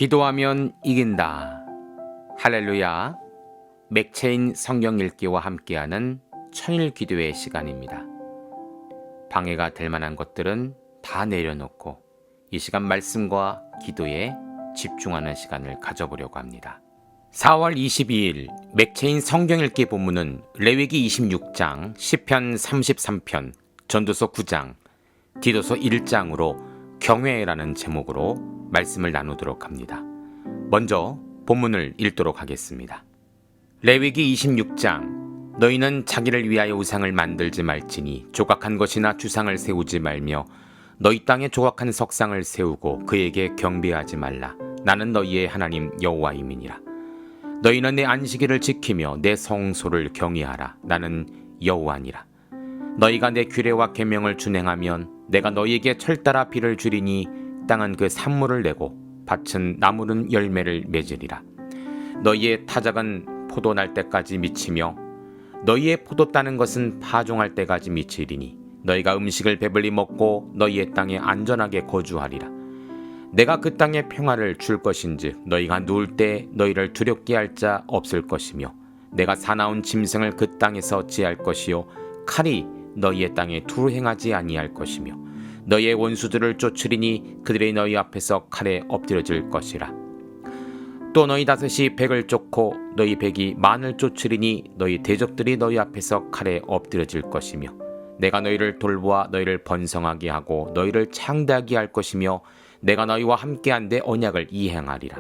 기도하면 이긴다. 할렐루야. 맥체인 성경 읽기와 함께하는 천일 기도의 시간입니다. 방해가 될 만한 것들은 다 내려놓고 이 시간 말씀과 기도에 집중하는 시간을 가져보려고 합니다. 4월 22일 맥체인 성경 읽기 본문은 레위기 26장, 시편 33편, 전도서 9장, 디도서 1장으로 경외라는 제목으로 말씀을 나누도록 합니다. 먼저 본문을 읽도록 하겠습니다. 레위기 26장 너희는 자기를 위하여 우상을 만들지 말지니 조각한 것이나 주상을 세우지 말며 너희 땅에 조각한 석상을 세우고 그에게 경배하지 말라. 나는 너희의 하나님 여호와임이니라. 너희는 내 안식일을 지키며 내 성소를 경외하라. 나는 여호와니라. 너희가 내 규례와 계명을 준행하면 내가 너희에게 철따라 비를 주리니 땅은 그 산물을 내고 밭은 나무는 열매를 맺으리라. 너희의 타작은 포도 날 때까지 미치며 너희의 포도 따는 것은 파종할 때까지 미치리니 너희가 음식을 배불리 먹고 너희의 땅에 안전하게 거주하리라. 내가 그 땅에 평화를 줄 것인즉 너희가 누울 때 너희를 두렵게 할 자 없을 것이며 내가 사나운 짐승을 그 땅에서 제할 것이요 칼이 너희의 땅에 두루 행하지 아니할 것이며 너희의 원수들을 쫓으리니 그들이 너희 앞에서 칼에 엎드려질 것이라. 또 너희 다섯이 백을 쫓고 너희 백이 만을 쫓으리니 너희 대적들이 너희 앞에서 칼에 엎드려질 것이며 내가 너희를 돌보아 너희를 번성하게 하고 너희를 창대하게 할 것이며 내가 너희와 함께한 내 언약을 이행하리라.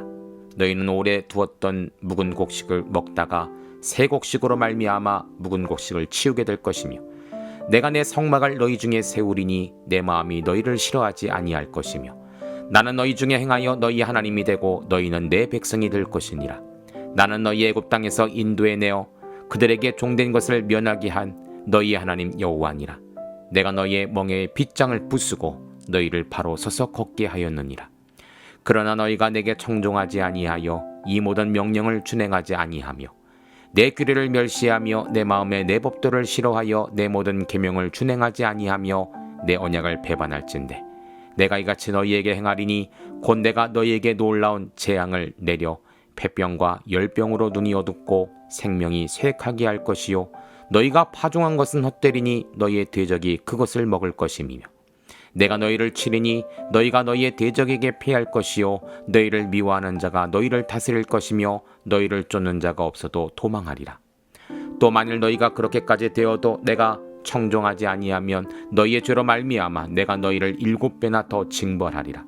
너희는 오래 두었던 묵은 곡식을 먹다가 새 곡식으로 말미암아 묵은 곡식을 치우게 될 것이며 내가 내 성막을 너희 중에 세우리니 내 마음이 너희를 싫어하지 아니할 것이며 나는 너희 중에 행하여 너희 하나님이 되고 너희는 내 백성이 될 것이니라. 나는 너희 애굽 땅에서 인도해 내어 그들에게 종된 것을 면하게 한 너희의 하나님 여호와니라. 내가 너희의 멍에의 빗장을 부수고 너희를 바로 서서 걷게 하였느니라. 그러나 너희가 내게 청종하지 아니하여 이 모든 명령을 준행하지 아니하며 내 규례를 멸시하며 내 마음에 내 법도를 싫어하여 내 모든 계명을 준행하지 아니하며 내 언약을 배반할진대 내가 이같이 너희에게 행하리니 곧 내가 너희에게 놀라운 재앙을 내려 폐병과 열병으로 눈이 어둡고 생명이 쇠약하게 할 것이요 너희가 파종한 것은 헛되리니 너희의 대적이 그것을 먹을 것이며 내가 너희를 치리니 너희가 너희의 대적에게 패할 것이요 너희를 미워하는 자가 너희를 다스릴 것이며 너희를 쫓는 자가 없어도 도망하리라. 또 만일 너희가 그렇게까지 되어도 내가 청종하지 아니하면 너희의 죄로 말미암아 내가 너희를 7배나 더 징벌하리라.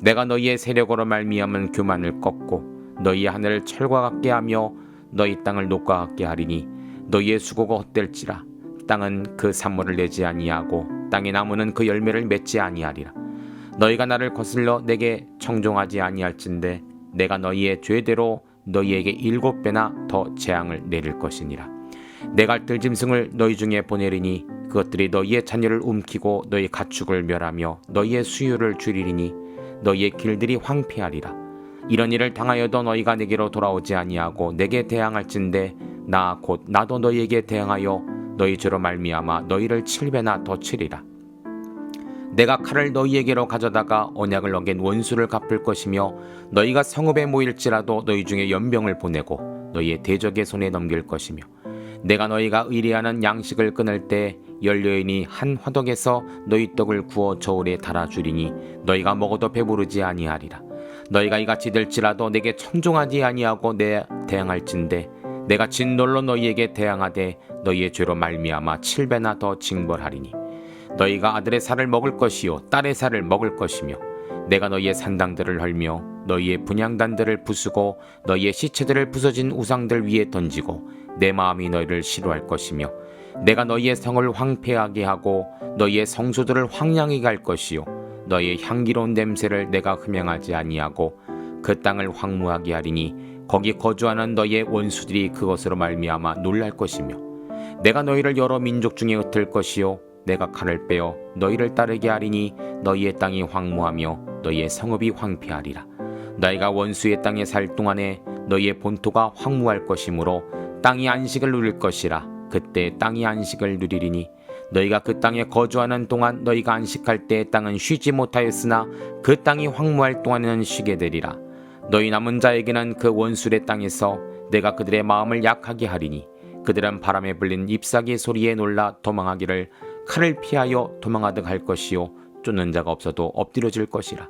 내가 너희의 세력으로 말미암은 교만을 꺾고 너희의 하늘을 철과 같게 하며 너희 땅을 녹과 같게 하리니 너희의 수고가 헛될지라. 땅은 그 산물을 내지 아니하고 땅의 나무는 그 열매를 맺지 아니하리라. 너희가 나를 거슬러 내게 청종하지 아니할진대 내가 너희의 죄대로 너희에게 7배나 더 재앙을 내릴 것이니라. 내가 들짐승을 너희 중에 보내리니 그것들이 너희의 자녀를 움키고 너희 가축을 멸하며 너희의 수유를 줄이리니 너희의 길들이 황폐하리라. 이런 일을 당하여도 너희가 내게로 돌아오지 아니하고 내게 대항할진대 나 곧 나도 너희에게 대항하여 너희 죄로 말미암아 너희를 7배나 더 치리라. 내가 칼을 너희에게로 가져다가 언약을 어긴 원수를 갚을 것이며 너희가 성읍에 모일지라도 너희 중에 연병을 보내고 너희의 대적의 손에 넘길 것이며 내가 너희가 의리하는 양식을 끊을 때 열여인이 한 화덕에서 너희 떡을 구워 저울에 달아주리니 너희가 먹어도 배부르지 아니하리라. 너희가 이같이 될지라도 내게 청종하지 아니하고 내 대항할진대 내가 진노로 너희에게 대항하되 너희의 죄로 말미암아 7배나 더 징벌하리니 너희가 아들의 살을 먹을 것이요 딸의 살을 먹을 것이며 내가 너희의 산당들을 헐며 너희의 분향단들을 부수고 너희의 시체들을 부서진 우상들 위에 던지고 내 마음이 너희를 싫어할 것이며 내가 너희의 성을 황폐하게 하고 너희의 성소들을 황량하게 할 것이요 너희의 향기로운 냄새를 내가 흠양하지 아니하고 그 땅을 황무하게 하리니 거기 거주하는 너희의 원수들이 그것으로 말미암아 놀랄 것이며 내가 너희를 여러 민족 중에 흩을 것이요 내가 칼을 빼어 너희를 따르게 하리니 너희의 땅이 황무하며 너희의 성읍이 황폐하리라. 너희가 원수의 땅에 살 동안에 너희의 본토가 황무할 것이므로 땅이 안식을 누릴 것이라. 그때 땅이 안식을 누리리니 너희가 그 땅에 거주하는 동안 너희가 안식할 때 땅은 쉬지 못하였으나 그 땅이 황무할 동안에는 쉬게 되리라. 너희 남은 자에게는 그 원수의 땅에서 내가 그들의 마음을 약하게 하리니 그들은 바람에 불린 잎사귀 소리에 놀라 도망하기를 칼을 피하여 도망하듯 할 것이요 쫓는 자가 없어도 엎드려질 것이라.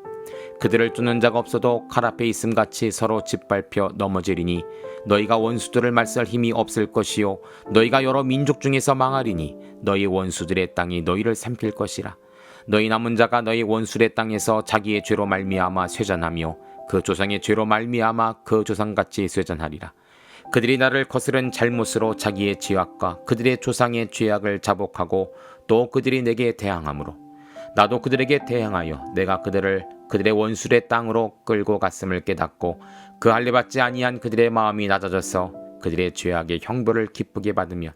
그들을 쫓는 자가 없어도 칼 앞에 있음같이 서로 짓밟혀 넘어지리니 너희가 원수들을 말살 힘이 없을 것이요 너희가 여러 민족 중에서 망하리니 너희 원수들의 땅이 너희를 삼킬 것이라. 너희 남은 자가 너희 원수의 땅에서 자기의 죄로 말미암아 쇠잔하며 그 조상의 죄로 말미암아 그 조상같이 쇠잔하리라. 그들이 나를 거스른 잘못으로 자기의 죄악과 그들의 조상의 죄악을 자복하고 또 그들이 내게 대항함으로 나도 그들에게 대항하여 내가 그들의 원수의 땅으로 끌고 갔음을 깨닫고 그 할례받지 아니한 그들의 마음이 낮아져서 그들의 죄악의 형벌을 기쁘게 받으며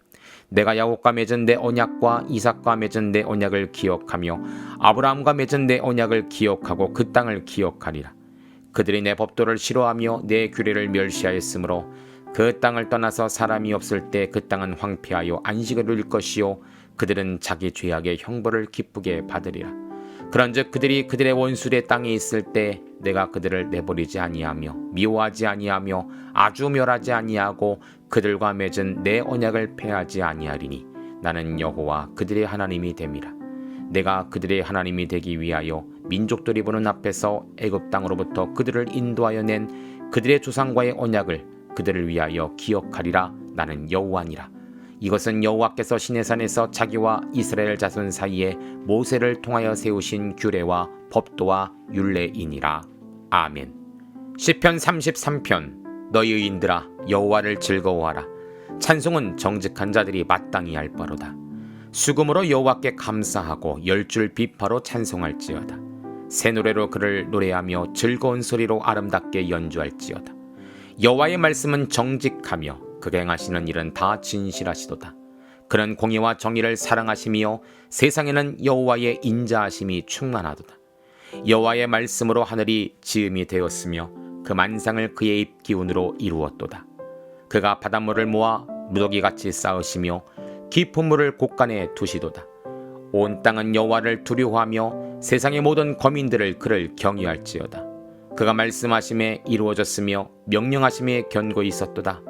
내가 야곱과 맺은 내 언약과 이삭과 맺은 내 언약을 기억하며 아브라함과 맺은 내 언약을 기억하고 그 땅을 기억하리라. 그들이 내 법도를 싫어하며 내 규례를 멸시하였으므로 그 땅을 떠나서 사람이 없을 때 그 땅은 황폐하여 안식을 누릴 것이요 그들은 자기 죄악의 형벌을 기쁘게 받으리라. 그런즉 그들이 그들의 원수의 땅에 있을 때 내가 그들을 내버리지 아니하며 미워하지 아니하며 아주 멸하지 아니하고 그들과 맺은 내 언약을 폐하지 아니하리니 나는 여호와 그들의 하나님이 됨이라. 내가 그들의 하나님이 되기 위하여 민족들이 보는 앞에서 애굽 땅으로부터 그들을 인도하여 낸 그들의 조상과의 언약을 그들을 위하여 기억하리라. 나는 여호와니라. 이것은 여호와께서 시내산에서 자기와 이스라엘 자손 사이에 모세를 통하여 세우신 규례와 법도와 율례이니라. 아멘. 시편 33편. 너희 의인들아 여호와를 즐거워하라. 찬송은 정직한 자들이 마땅히 할 바로다. 수금으로 여호와께 감사하고 10줄 비파로 찬송할지어다. 새 노래로 그를 노래하며 즐거운 소리로 아름답게 연주할지어다. 여호와의 말씀은 정직하며 그가 행하시는 일은 다 진실하시도다. 그는 공의와 정의를 사랑하시며 세상에는 여호와의 인자하심이 충만하도다. 여호와의 말씀으로 하늘이 지음이 되었으며 그 만상을 그의 입 기운으로 이루었도다. 그가 바닷물을 모아 무더기같이 쌓으시며 깊은 물을 곳간에 두시도다. 온 땅은 여호와를 두려워하며 세상의 모든 거민들을 그를 경외할지어다. 그가 말씀하심에 이루어졌으며 명령하심에 견고히 있었도다.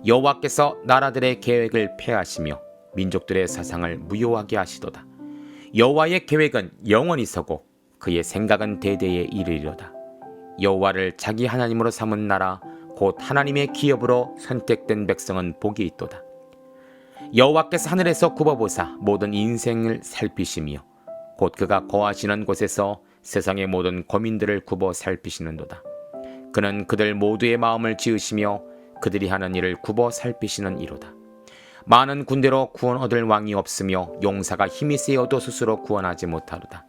여호와께서 나라들의 계획을 폐하시며 민족들의 사상을 무효하게 하시도다. 여호와의 계획은 영원히 서고 그의 생각은 대대에 이르리로다. 여호와를 자기 하나님으로 삼은 나라 곧 하나님의 기업으로 선택된 백성은 복이 있도다. 여호와께서 하늘에서 굽어보사 모든 인생을 살피시며 곧 그가 거하시는 곳에서 세상의 모든 거민들을 굽어 살피시는도다. 그는 그들 모두의 마음을 지으시며 그들이 하는 일을 굽어 살피시는 이로다. 많은 군대로 구원 얻을 왕이 없으며 용사가 힘이 세어도 스스로 구원하지 못하도다.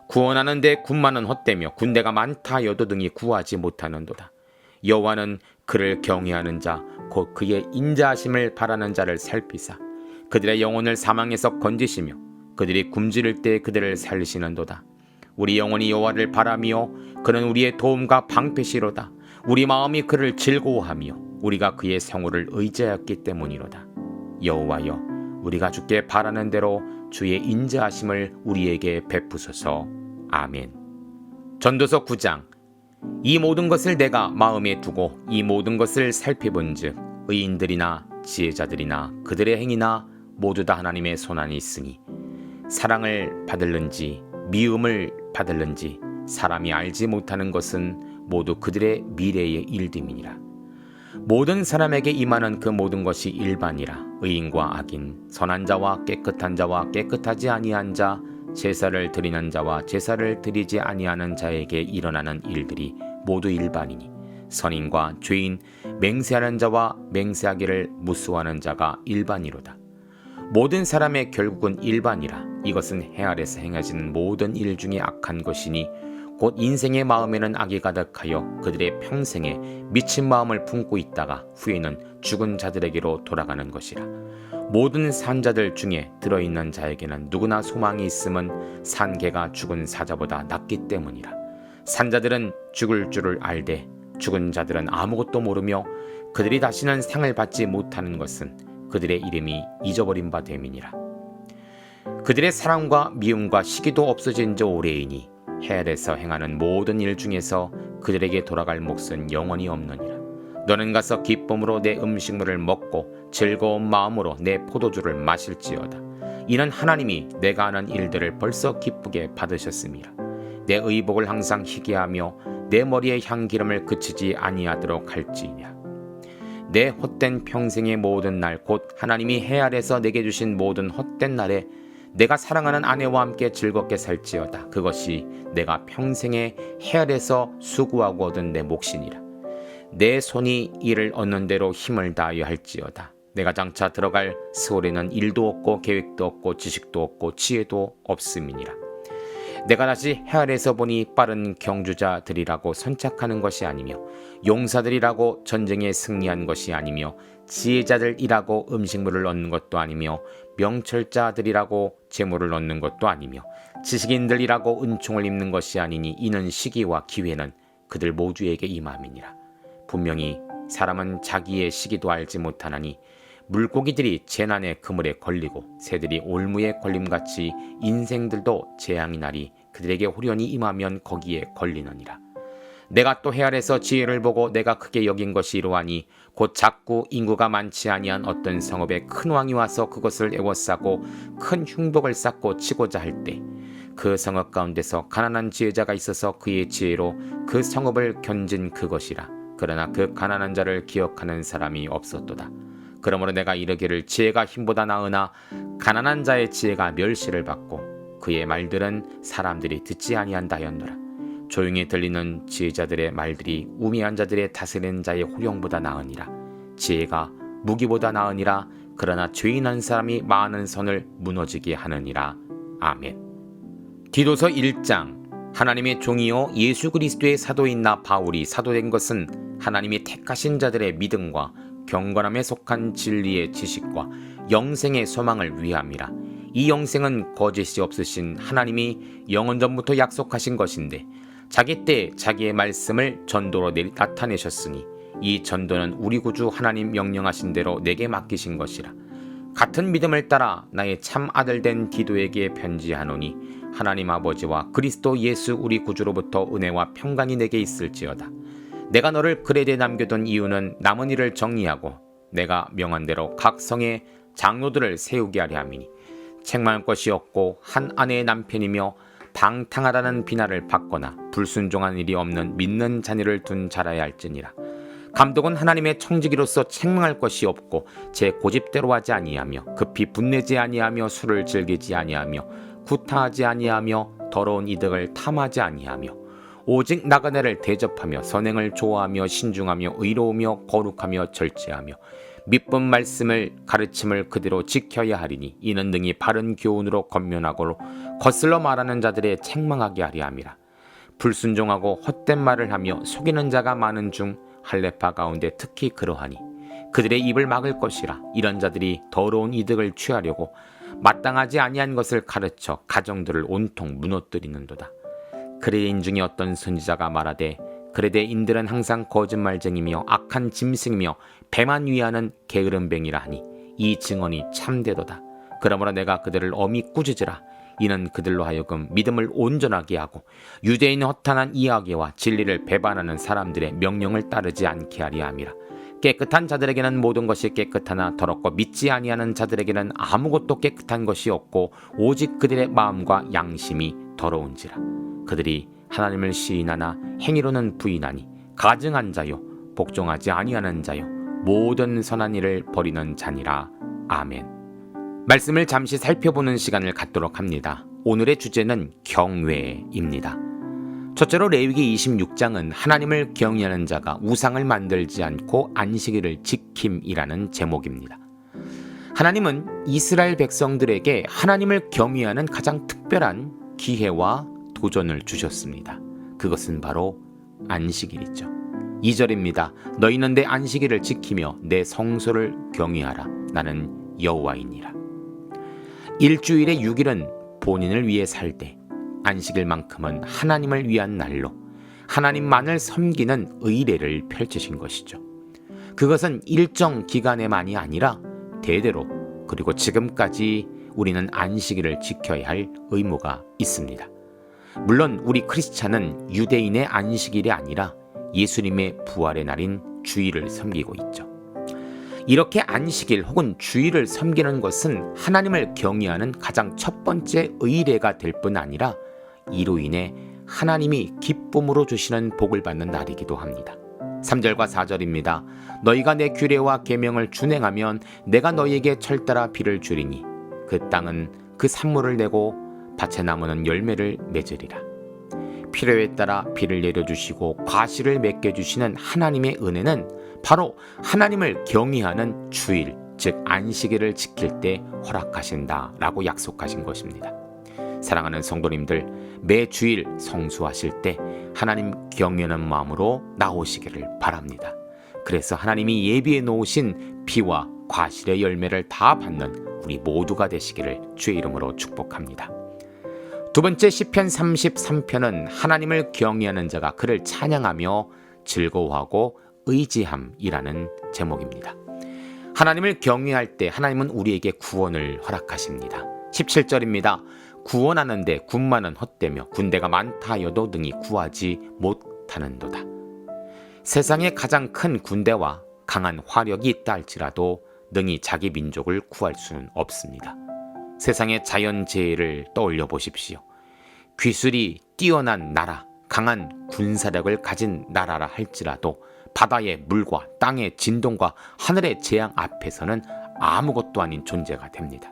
구원하는데 군마는 헛되며 군대가 많다 하여도 등이 구하지 못하는도다. 여호와는 그를 경외하는 자 곧 그의 인자하심을 바라는 자를 살피사 그들의 영혼을 사망에서 건지시며 그들이 굶주릴 때 그들을 살리시는도다. 우리 영혼이 여호와를 바라며 그는 우리의 도움과 방패시로다. 우리 마음이 그를 즐거워하며 우리가 그의 성호를 의지하였기 때문이로다. 여호와여 우리가 주께 바라는 대로 주의 인자하심을 우리에게 베푸소서. 아멘. 전도서 9장. 이 모든 것을 내가 마음에 두고 이 모든 것을 살펴본즉 의인들이나 지혜자들이나 그들의 행위나 모두 다 하나님의 손안에 있으니 사랑을 받을는지 미움을 받을는지 사람이 알지 못하는 것은 모두 그들의 미래의 일됨이니라. 모든 사람에게 임하는 그 모든 것이 일반이라. 의인과 악인, 선한 자와 깨끗한 자와 깨끗하지 아니한 자, 제사를 드리는 자와 제사를 드리지 아니하는 자에게 일어나는 일들이 모두 일반이니 선인과 죄인, 맹세하는 자와 맹세하기를 무수하는 자가 일반이로다. 모든 사람의 결국은 일반이라. 이것은 해 아래서 행하지는 모든 일 중에 악한 것이니 곧 인생의 마음에는 악이 가득하여 그들의 평생에 미친 마음을 품고 있다가 후에는 죽은 자들에게로 돌아가는 것이라. 모든 산자들 중에 들어있는 자에게는 누구나 소망이 있음은 산개가 죽은 사자보다 낫기 때문이라. 산자들은 죽을 줄을 알되 죽은 자들은 아무것도 모르며 그들이 다시는 상을 받지 못하는 것은 그들의 이름이 잊어버린 바 됨이니라. 그들의 사랑과 미움과 시기도 없어진 지 오래이니 해 아래서 행하는 모든 일 중에서 그들에게 돌아갈 몫은 영원히 없느니라. 너는 가서 기쁨으로 내 음식물을 먹고 즐거운 마음으로 내 포도주를 마실지어다. 이는 하나님이 내가 하는 일들을 벌써 기쁘게 받으셨음이라. 내 의복을 항상 희게 하며 내 머리에 향기름을 그치지 아니하도록 할지니라. 내 헛된 평생의 모든 날 곧 하나님이 해 아래서 내게 주신 모든 헛된 날에 내가 사랑하는 아내와 함께 즐겁게 살지어다. 그것이 내가 평생에 해 아래서 수고하고 얻은 내 몫이니라. 내 손이 이를 얻는 대로 힘을 다하여 할지어다. 내가 장차 들어갈 스올에는 일도 없고 계획도 없고 지식도 없고 지혜도 없음이니라. 내가 다시 해 아래서 보니 빠른 경주자들이라고 선착하는 것이 아니며 용사들이라고 전쟁에 승리한 것이 아니며 지혜자들이라고 음식물을 얻는 것도 아니며 명철자들이라고 재물을 얻는 것도 아니며 지식인들이라고 은총을 입는 것이 아니니 이는 시기와 기회는 그들 모두에게 임함이니라. 분명히 사람은 자기의 시기도 알지 못하나니 물고기들이 재난의 그물에 걸리고 새들이 올무에 걸림같이 인생들도 재앙이 나리 그들에게 호련히 임하면 거기에 걸리느니라. 내가 또 해 아래서 지혜를 보고 내가 크게 여긴 것이 이러하니 곧 작고 인구가 많지 아니한 어떤 성읍에 큰 왕이 와서 그것을 에워싸고 큰 흉복을 쌓고 치고자 할 때 그 성읍 가운데서 가난한 지혜자가 있어서 그의 지혜로 그 성읍을 견진 그것이라. 그러나 그 가난한 자를 기억하는 사람이 없었도다. 그러므로 내가 이르기를 지혜가 힘보다 나으나 가난한 자의 지혜가 멸시를 받고 그의 말들은 사람들이 듣지 아니한다 하였노라. 조용히 들리는 지혜자들의 말들이 우매한 자들의 다스리는 자의 호령보다 나으니라. 지혜가 무기보다 나으니라. 그러나 죄인한 사람이 많은 선을 무너지게 하느니라. 아멘. 디도서 1장. 하나님의 종이요 예수 그리스도의 사도인 나 바울이 사도된 것은 하나님이 택하신 자들의 믿음과 경건함에 속한 진리의 지식과 영생의 소망을 위함이라. 이 영생은 거짓이 없으신 하나님이 영원전부터 약속하신 것인데 자기 때 자기의 말씀을 전도로 나타내셨으니 이 전도는 우리 구주 하나님 명령하신 대로 내게 맡기신 것이라. 같은 믿음을 따라 나의 참 아들된 디도에게 편지하노니 하나님 아버지와 그리스도 예수 우리 구주로부터 은혜와 평강이 내게 있을지어다. 내가 너를 그레데 남겨둔 이유는 남은 일을 정리하고 내가 명한 대로 각 성에 장로들을 세우게 하려 함이니 책망할 것이 없고 한 아내의 남편이며 방탕하다는 비난을 받거나 불순종한 일이 없는 믿는 자녀를 둔 자라야 할지니라. 감독은 하나님의 청지기로서 책망할 것이 없고 제 고집대로 하지 아니하며 급히 분내지 아니하며 술을 즐기지 아니하며 구타하지 아니하며 더러운 이득을 탐하지 아니하며 오직 나그네를 대접하며 선행을 좋아하며 신중하며 의로우며 거룩하며 절제하며 믿본 말씀을 가르침을 그대로 지켜야 하리니 이는 능히 바른 교훈으로 권면하고 거슬러 말하는 자들의 책망하게 하리 함이라. 불순종하고 헛된 말을 하며 속이는 자가 많은 중 할례파 가운데 특히 그러하니 그들의 입을 막을 것이라. 이런 자들이 더러운 이득을 취하려고 마땅하지 아니한 것을 가르쳐 가정들을 온통 무너뜨리는도다. 그레인 중에 어떤 선지자가 말하되 그레데인들은 항상 거짓말쟁이며 악한 짐승이며 배만 위하는 게으름뱅이라 하니 이 증언이 참되도다. 그러므로 내가 그들을 엄히 꾸짖으라. 이는 그들로 하여금 믿음을 온전하게 하고 유대인의 허탄한 이야기와 진리를 배반하는 사람들의 명령을 따르지 않게 하리 함이라. 깨끗한 자들에게는 모든 것이 깨끗하나 더럽고 믿지 아니하는 자들에게는 아무것도 깨끗한 것이 없고 오직 그들의 마음과 양심이 더러운지라. 그들이 하나님을 시인하나 행위로는 부인하니 가증한 자요 복종하지 아니하는 자요 모든 선한 일을 버리는 자니라. 아멘. 말씀을 잠시 살펴보는 시간을 갖도록 합니다. 오늘의 주제는 경외입니다. 첫째로 레위기 26장은 하나님을 경외하는 자가 우상을 만들지 않고 안식일을 지킴이라는 제목입니다. 하나님은 이스라엘 백성들에게 하나님을 경외하는 가장 특별한 기회와 도전을 주셨습니다. 그것은 바로 안식일이죠. 2절입니다. 너희는 내 안식일을 지키며 내 성소를 경외하라. 나는 여호와이니라. 일주일의 6일은 본인을 위해 살 때, 안식일만큼은 하나님을 위한 날로 하나님만을 섬기는 의례를 펼치신 것이죠. 그것은 일정 기간에만이 아니라 대대로 그리고 지금까지 우리는 안식일을 지켜야 할 의무가 있습니다. 물론 우리 크리스찬은 유대인의 안식일이 아니라 예수님의 부활의 날인 주일을 섬기고 있죠. 이렇게 안식일 혹은 주일을 섬기는 것은 하나님을 경외하는 가장 첫 번째 의례가 될 뿐 아니라 이로 인해 하나님이 기쁨으로 주시는 복을 받는 날이기도 합니다. 3절과 4절입니다. 너희가 내 규례와 계명을 준행하면 내가 너희에게 철따라 비를 주리니 그 땅은 그 산물을 내고 밭의 나무는 열매를 맺으리라. 필요에 따라 비를 내려주시고 과실을 맺게 주시는 하나님의 은혜는 바로 하나님을 경외하는 주일, 즉 안식일을 지킬 때 허락하신다라고 약속하신 것입니다. 사랑하는 성도님들, 매 주일 성수하실 때 하나님 경외하는 마음으로 나오시기를 바랍니다. 그래서 하나님이 예비해 놓으신 비와 과실의 열매를 다 받는 우리 모두가 되시기를 주의 이름으로 축복합니다. 두 번째 시편 33편은 하나님을 경외하는 자가 그를 찬양하며 즐거워하고 의지함이라는 제목입니다. 하나님을 경외할 때 하나님은 우리에게 구원을 허락하십니다. 17절입니다. 구원하는데 군마는 헛되며 군대가 많다 하여도 능히 구하지 못하는도다. 세상에 가장 큰 군대와 강한 화력이 있다 할지라도 능히 자기 민족을 구할 수는 없습니다. 세상의 자연재해를 떠올려 보십시오. 기술이 뛰어난 나라, 강한 군사력을 가진 나라라 할지라도 바다의 물과 땅의 진동과 하늘의 재앙 앞에서는 아무것도 아닌 존재가 됩니다.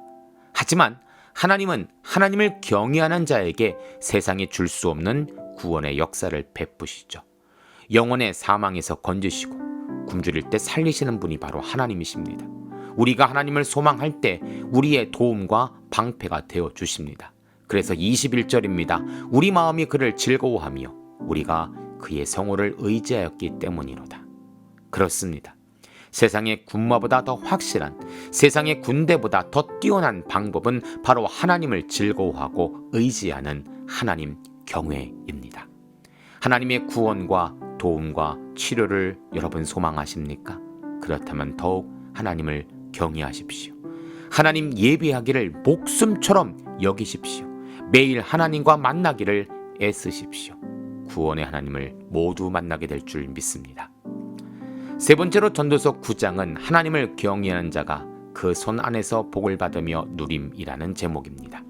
하지만 하나님은 하나님을 경외하는 자에게 세상이 줄 수 없는 구원의 역사를 베푸시죠. 영혼의 사망에서 건지시고 굶주릴 때 살리시는 분이 바로 하나님이십니다. 우리가 하나님을 소망할 때 우리의 도움과 방패가 되어 주십니다. 그래서 21절입니다. 우리 마음이 그를 즐거워하며 우리가 그의 성호를 의지하였기 때문이로다. 그렇습니다. 세상의 군마보다 더 확실한, 세상의 군대보다 더 뛰어난 방법은 바로 하나님을 즐거워하고 의지하는 하나님 경외입니다. 하나님의 구원과 도움과 치료를 여러분 소망하십니까? 그렇다면 더욱 하나님을 경외하십시오. 하나님 예배하기를 목숨처럼 여기십시오. 매일 하나님과 만나기를 애쓰십시오. 구원의 하나님을 모두 만나게 될 줄 믿습니다. 세 번째로 전도서 9장은 하나님을 경외하는 자가 그 손 안에서 복을 받으며 누림이라는 제목입니다.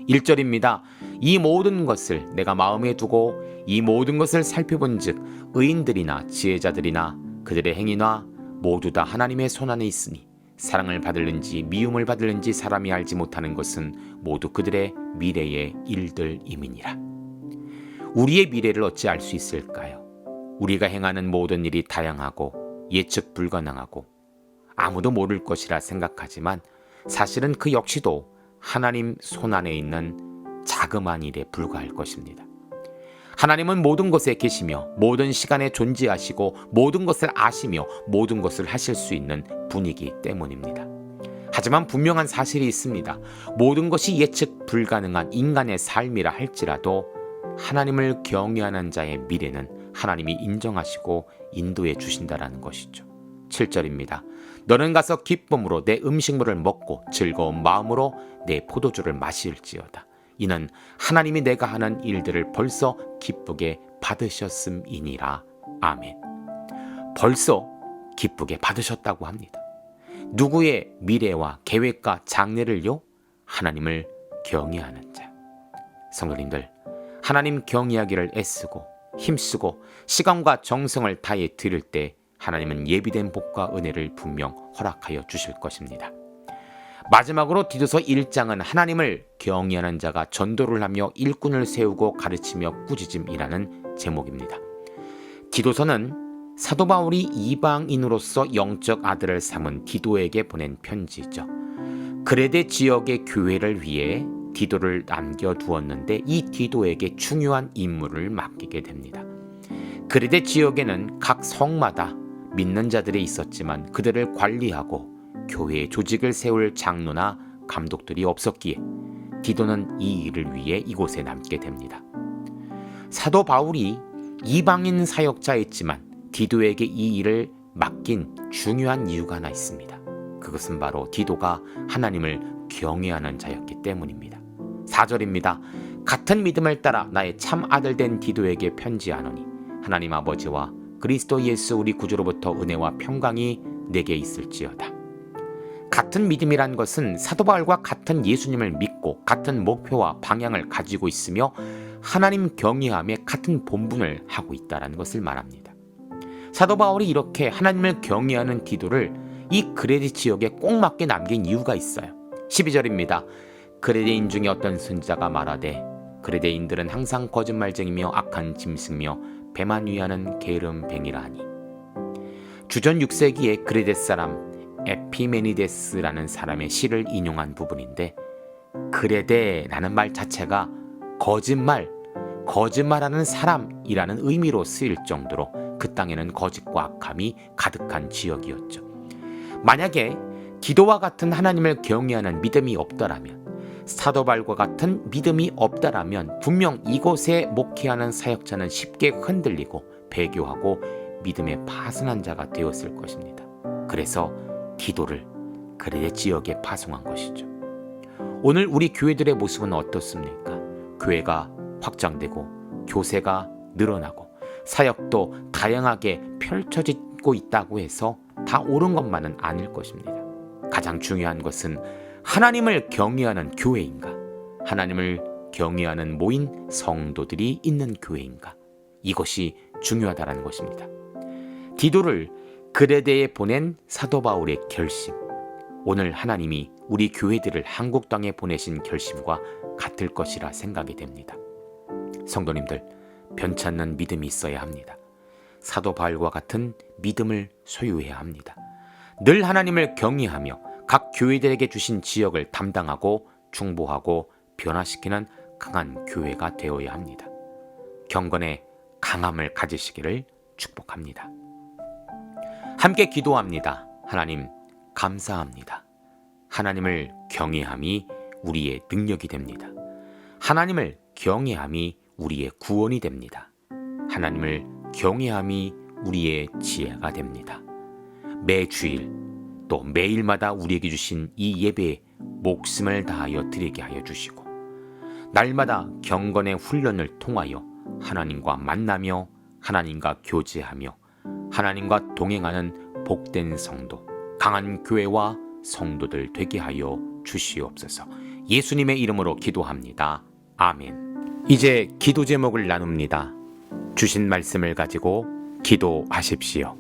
1절입니다. 이 모든 것을 내가 마음에 두고 이 모든 것을 살펴본즉 의인들이나 지혜자들이나 그들의 행위나 모두 다 하나님의 손 안에 있으니 사랑을 받을는지 미움을 받을는지 사람이 알지 못하는 것은 모두 그들의 미래의 일들임이니라. 우리의 미래를 어찌 알 수 있을까요? 우리가 행하는 모든 일이 다양하고 예측 불가능하고 아무도 모를 것이라 생각하지만 사실은 그 역시도 하나님 손 안에 있는 자그마한 일에 불과할 것입니다. 하나님은 모든 것에 계시며 모든 시간에 존재하시고 모든 것을 아시며 모든 것을 하실 수 있는 분이기 때문입니다. 하지만 분명한 사실이 있습니다. 모든 것이 예측 불가능한 인간의 삶이라 할지라도 하나님을 경외하는 자의 미래는 하나님이 인정하시고 인도해 주신다라는 것이죠. 7절입니다. 너는 가서 기쁨으로 내 음식물을 먹고 즐거운 마음으로 내 포도주를 마실지어다. 이는 하나님이 내가 하는 일들을 벌써 기쁘게 받으셨음이니라. 아멘. 벌써 기쁘게 받으셨다고 합니다. 누구의 미래와 계획과 장래를요? 하나님을 경외하는 자. 성도님들, 하나님 경외하기를 애쓰고 힘쓰고 시간과 정성을 다해 드릴 때 하나님은 예비된 복과 은혜를 분명 허락하여 주실 것입니다. 마지막으로 디도서 1장은 하나님을 경외하는 자가 전도를 하며 일꾼을 세우고 가르치며 꾸짖음이라는 제목입니다. 디도서는 사도 바울이 이방인으로서 영적 아들을 삼은 디도에게 보낸 편지죠. 그레데 지역의 교회를 위해 디도를 남겨두었는데 이 디도에게 중요한 임무를 맡기게 됩니다. 그레데 지역에는 각 성마다 믿는 자들이 있었지만 그들을 관리하고 교회의 조직을 세울 장로나 감독들이 없었기에 디도는 이 일을 위해 이곳에 남게 됩니다. 사도 바울이 이방인 사역자였지만 디도에게 이 일을 맡긴 중요한 이유가 하나 있습니다. 그것은 바로 디도가 하나님을 경외하는 자였기 때문입니다. 4절입니다. 같은 믿음을 따라 나의 참 아들 된 디도에게 편지하노니 하나님 아버지와 그리스도 예수 우리 구주로부터 은혜와 평강이 내게 있을지어다. 같은 믿음이란 것은 사도 바울과 같은 예수님을 믿고 같은 목표와 방향을 가지고 있으며 하나님 경외함에 같은 본분을 하고 있다는 것을 말합니다. 사도 바울이 이렇게 하나님을 경외하는 디도를 이 그레데 지역에 꼭 맞게 남긴 이유가 있어요. 12절입니다. 그레데인 중에 어떤 선지자가 말하되 그레데인들은 항상 거짓말쟁이며 악한 짐승이며 배만 위하는 게으름뱅이라 하니. 주전 6세기에 그레데 사람 에피메니데스라는 사람의 시를 인용한 부분인데 그레데라는 말 자체가 거짓말하는 사람이라는 의미로 쓰일 정도로 그 땅에는 거짓과 악함이 가득한 지역이었죠. 만약에 디도와 같은 하나님을 경외하는 믿음이 없더라면, 사도 바울과 같은 믿음이 없더라면 분명 이곳에 목회하는 사역자는 쉽게 흔들리고 배교하고 믿음에 파손한 자가 되었을 것입니다. 그래서 디도를 그레데 지역에 파송한 것이죠. 오늘 우리 교회들의 모습은 어떻습니까? 교회가 확장되고 교세가 늘어나고 사역도 다양하게 펼쳐지고 있다고 해서 다 옳은 것만은 아닐 것입니다. 가장 중요한 것은 하나님을 경외하는 교회인가? 하나님을 경외하는 모인 성도들이 있는 교회인가? 이것이 중요하다는 것입니다. 디도를 그레데에 보낸 사도 바울의 결심, 오늘 하나님이 우리 교회들을 한국 땅에 보내신 결심과 같을 것이라 생각이 됩니다. 성도님들, 변찮는 믿음이 있어야 합니다. 사도 바울과 같은 믿음을 소유해야 합니다. 늘 하나님을 경외하며 각 교회들에게 주신 지역을 담당하고 중보하고 변화시키는 강한 교회가 되어야 합니다. 경건의 강함을 가지시기를 축복합니다. 함께 기도합니다. 하나님, 감사합니다. 하나님을 경외함이 우리의 능력이 됩니다. 하나님을 경외함이 우리의 구원이 됩니다. 하나님을 경외함이 우리의 지혜가 됩니다. 매주일 또 매일마다 우리에게 주신 이 예배에 목숨을 다하여 드리게 하여 주시고 날마다 경건의 훈련을 통하여 하나님과 만나며 하나님과 교제하며 하나님과 동행하는 복된 성도, 강한 교회와 성도들 되게 하여 주시옵소서. 예수님의 이름으로 기도합니다. 아멘. 이제 기도 제목을 나눕니다. 주신 말씀을 가지고 기도하십시오.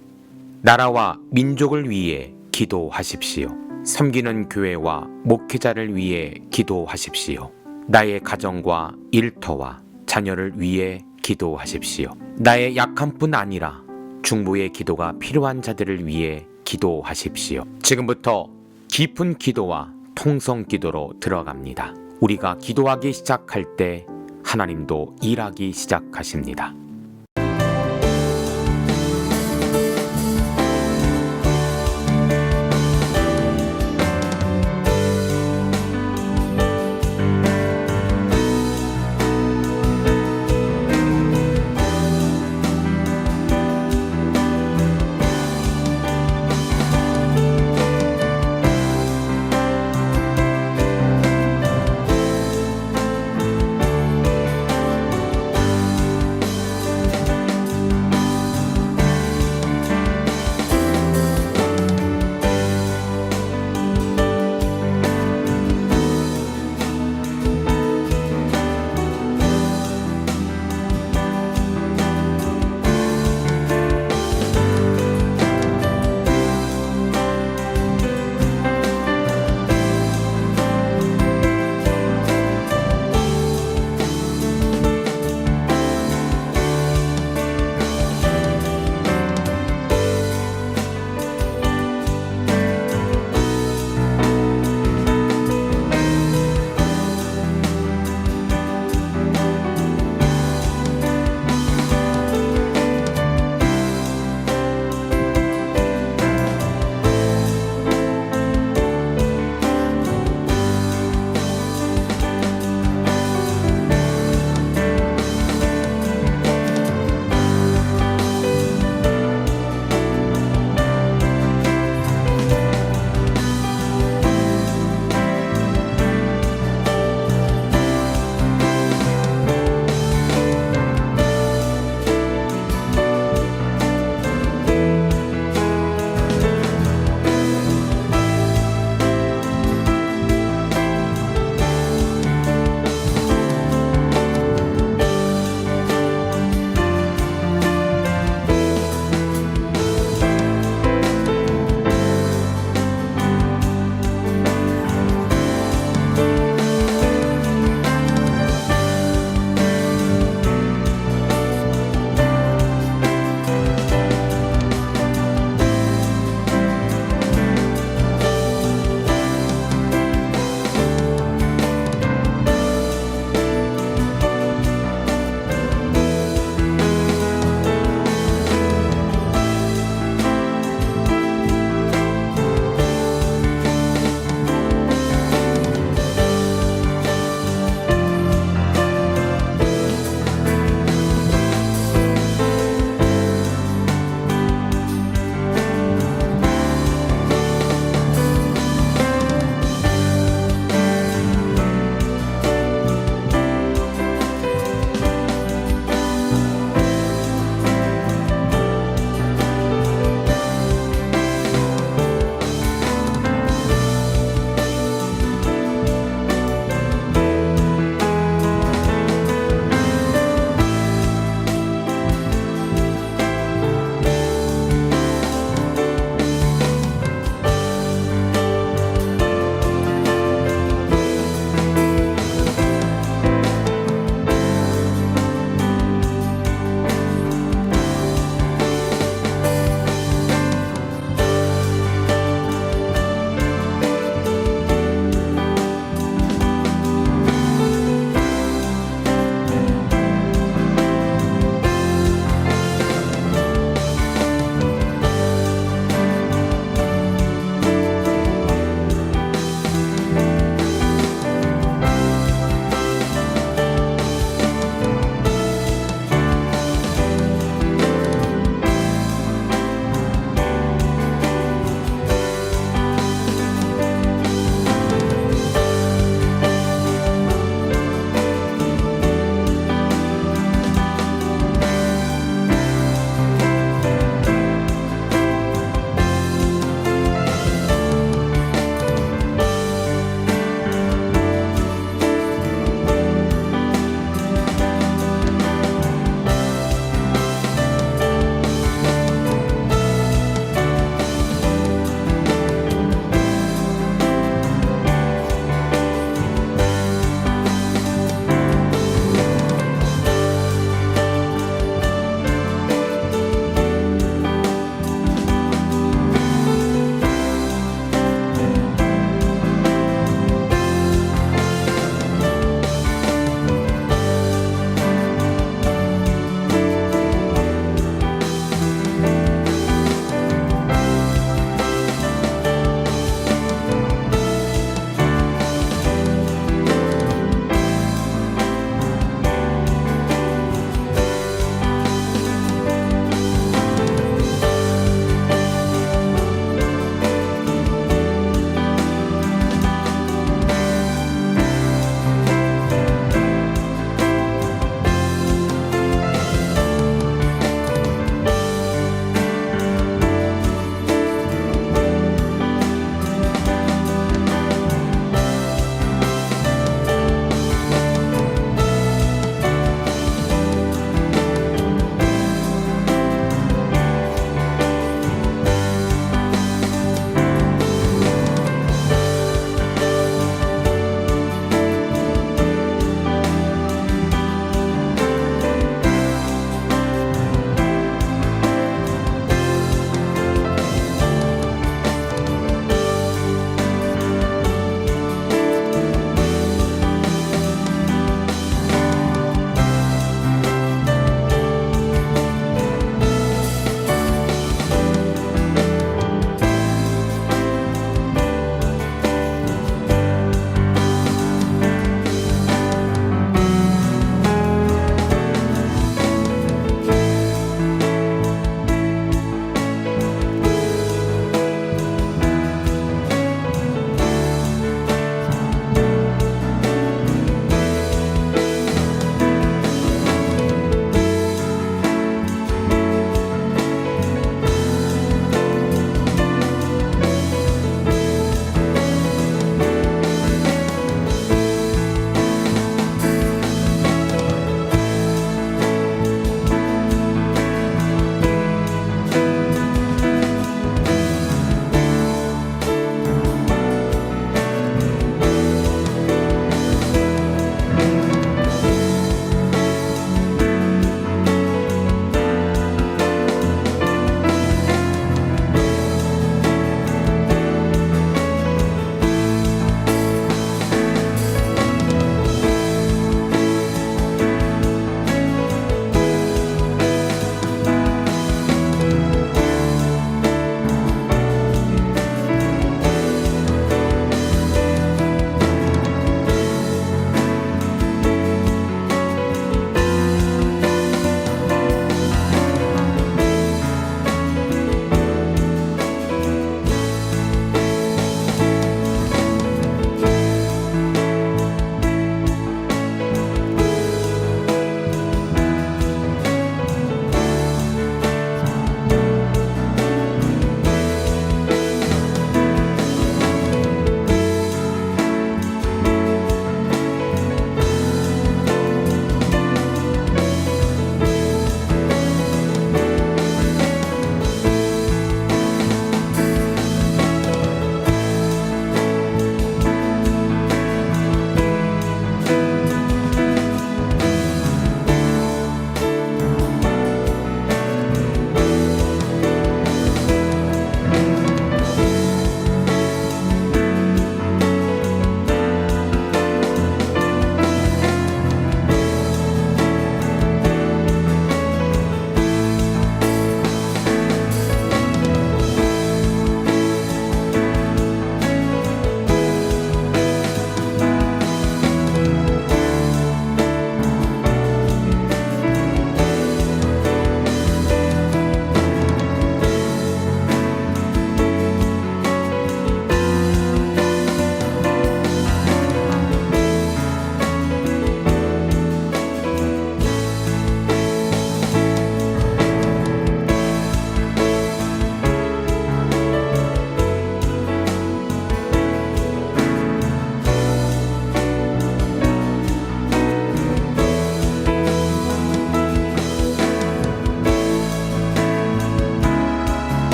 나라와 민족을 위해 기도하십시오. 섬기는 교회와 목회자를 위해 기도하십시오. 나의 가정과 일터와 자녀를 위해 기도하십시오. 나의 약함뿐 아니라 중보의 기도가 필요한 자들을 위해 기도하십시오. 지금부터 깊은 기도와 통성 기도로 들어갑니다. 우리가 기도하기 시작할 때 하나님도 일하기 시작하십니다.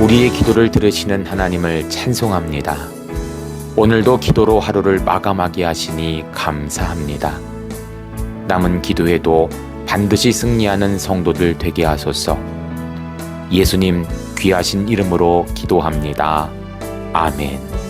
우리의 기도를 들으시는 하나님을 찬송합니다. 오늘도 기도로 하루를 마감하게 하시니 감사합니다. 남은 기도에도 반드시 승리하는 성도들 되게 하소서. 예수님 귀하신 이름으로 기도합니다. 아멘.